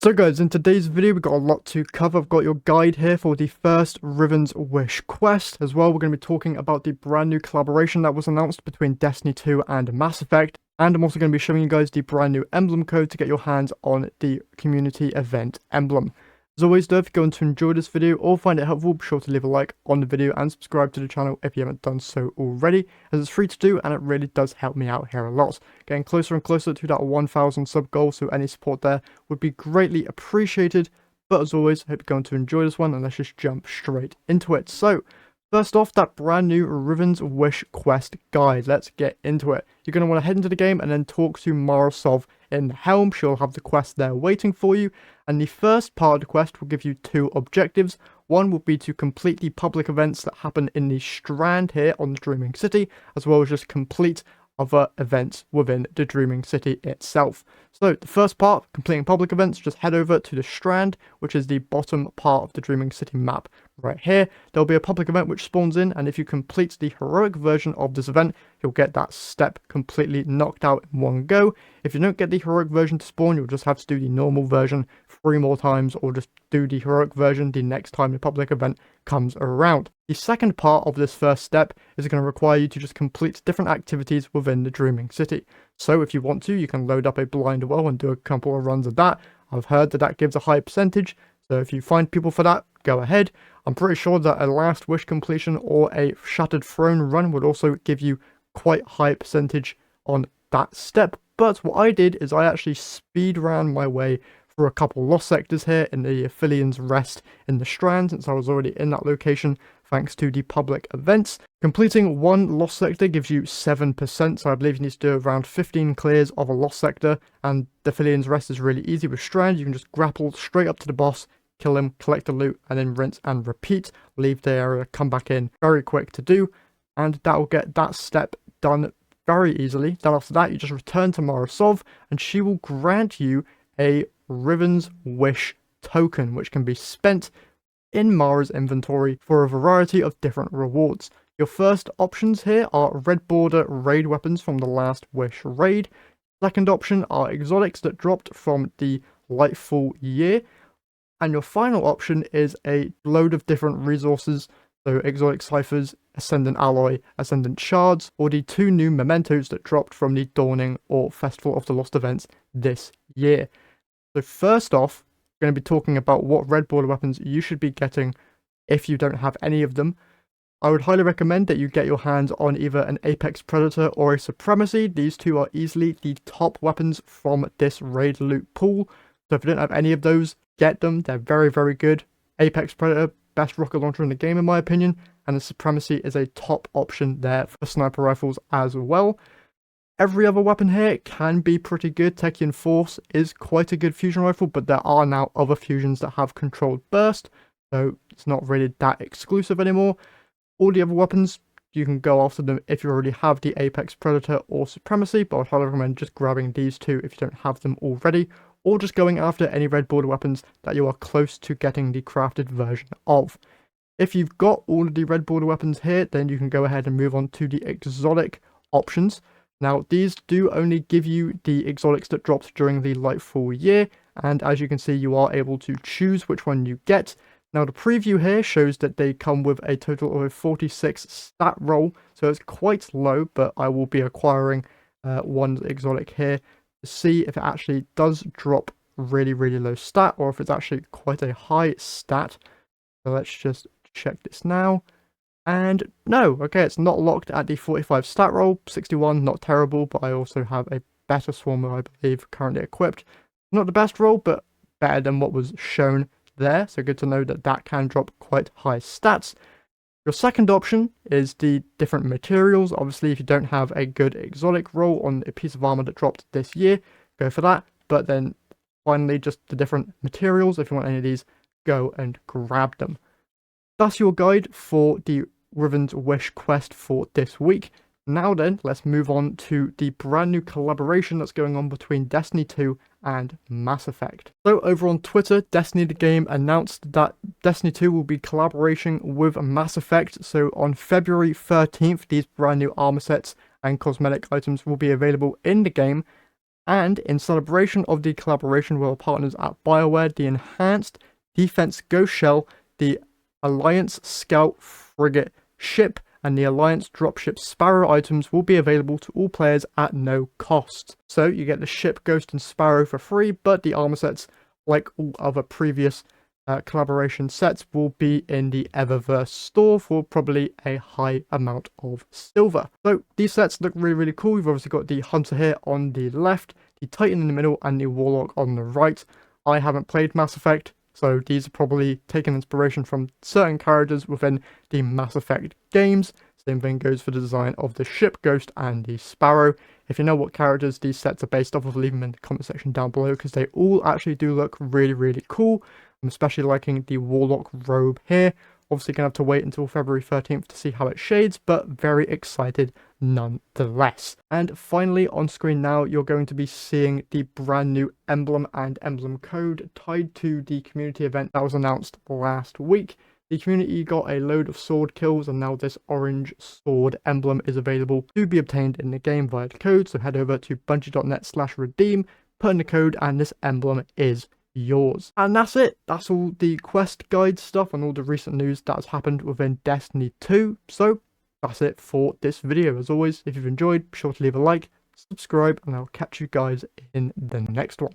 So guys, in today's video we've got a lot to cover. I've got your guide here for the first Riven's Wish quest. As well, we're going to be talking about the brand new collaboration that was announced between Destiny 2 and Mass Effect. And I'm also going to be showing you guys the brand new Emblem Code to get your hands on the community event emblem. As always though, if you're going to enjoy this video or find it helpful, be sure to leave a like on the video and subscribe to the channel if you haven't done so already, as it's free to do and it really does help me out here a lot. Getting closer and closer to that 1000 sub goal, so any support there would be greatly appreciated. But as always, I hope you're going to enjoy this one and let's just jump straight into it. So, first off, that brand new Riven's Wish quest guide. Let's get into it. You're going to want to head into the game and then talk to Mara Sov in the helm. She'll have the quest there waiting for you. And the first part of the quest will give you two objectives. One will be to complete the public events that happen in the Strand here on the Dreaming City, as well as just complete other events within the Dreaming City itself. So the first part, completing public events, just head over to the Strand, which is the bottom part of the Dreaming City map right here. There'll be a public event which spawns in, and if you complete the heroic version of this event, you'll get that step completely knocked out in one go. If you don't get the heroic version to spawn, you'll just have to do the normal version 3 more times, or just do the heroic version the next time the public event comes around. The second part of this first step is going to require you to just complete different activities within the Dreaming City. So if you want to, you can load up a blind well and do a couple of runs of that. I've heard that that gives a high percentage, so if you find people for that, go ahead. I'm pretty sure that a Last Wish completion or a Shattered Throne run would also give you quite high percentage on that step. But what I did is I actually speed ran my way through a couple lost sectors here in the Aphelions Rest in the Strand, since I was already in that location thanks to the public events. Completing one lost sector gives you 7%, so I believe you need to do around 15 clears of a lost sector, and the Aphelions Rest is really easy with Strand. You can just grapple straight up to the boss, kill him, collect the loot, and then rinse and repeat. Leave the area, come back in. Very quick to do, and that will get that step done very easily. Then after that, you just return to Mara Sov, and she will grant you a Riven's Wish token, which can be spent in Mara's inventory for a variety of different rewards. Your first options here are red border raid weapons from the Last Wish raid. Second option are exotics that dropped from the Lightfall year. And your final option is a load of different resources, so exotic ciphers, ascendant alloy, ascendant shards, or the 2 new mementos that dropped from the Dawning or Festival of the Lost events this year. So first off, we're going to be talking about what red border weapons you should be getting if you don't have any of them. I would highly recommend that you get your hands on either an Apex Predator or a Supremacy. These two are easily the top weapons from this raid loot pool. So if you don't have any of those, get them. They're very, very good. Apex Predator, best rocket launcher in the game in my opinion, and the Supremacy is a top option there for sniper rifles as well. Every other weapon here can be pretty good. Techian Force is quite a good fusion rifle, but there are now other fusions that have controlled burst, so it's not really that exclusive anymore. All the other weapons, you can go after them if you already have the Apex Predator or Supremacy, but I'd highly recommend just grabbing these two if you don't have them already, or just going after any red border weapons that you are close to getting the crafted version of. If you've got all of the red border weapons here, then you can go ahead and move on to the exotic options. Now, these do only give you the exotics that dropped during the Lightfall year, and as you can see, you are able to choose which one you get. Now, the preview here shows that they come with a total of a 46 stat roll, so it's quite low, but I will be acquiring one exotic here to see if it actually does drop really, really low stat, or if it's actually quite a high stat. So let's just check this now. And no, okay, it's not locked at the 45 stat roll, 61, not terrible, but I also have a better Swarmer, I believe, currently equipped. Not the best roll, but better than what was shown there, so good to know that that can drop quite high stats. Your second option is the different materials. Obviously, if you don't have a good exotic roll on a piece of armor that dropped this year, go for that. But then finally, just the different materials. If you want any of these, go and grab them. That's your guide for the Riven's Wish quest for this week. Now then, let's move on to the brand new collaboration that's going on between Destiny 2 and Mass Effect. So over on Twitter, Destiny the game announced that Destiny 2 will be collaborating with Mass Effect. So on February 13th, these brand new armor sets and cosmetic items will be available in the game. And in celebration of the collaboration with our partners at BioWare, the Enhanced Defense Ghost Shell, the Alliance Scout Frigate ship, and the Alliance Dropship Sparrow items will be available to all players at no cost. So you get the ship, Ghost, and Sparrow for free, but the armor sets, like all other previous collaboration sets, will be in the Eververse store for probably a high amount of silver. So these sets look really, really cool. You've obviously got the Hunter here on the left, the Titan in the middle, and the Warlock on the right. I haven't played Mass Effect, so these are probably taking inspiration from certain characters within the Mass Effect games. Same thing goes for the design of the ship, Ghost, and the Sparrow. If you know what characters these sets are based off of, leave them in the comment section down below, because they all actually do look really, really cool. I'm especially liking the Warlock robe here. Obviously gonna have to wait until February 13th to see how it shades, but very excited nonetheless. And finally, on screen now, you're going to be seeing the brand new emblem and emblem code tied to the community event that was announced last week. The community got a load of sword kills, and now this orange sword emblem is available to be obtained in the game via the code. So head over to bungie.net/redeem, put in the code, and this emblem is yours. And that's it. That's all the quest guide stuff and all the recent news that has happened within Destiny 2. So that's it for this video. As always, if you've enjoyed, be sure to leave a like, subscribe, and I'll catch you guys in the next one.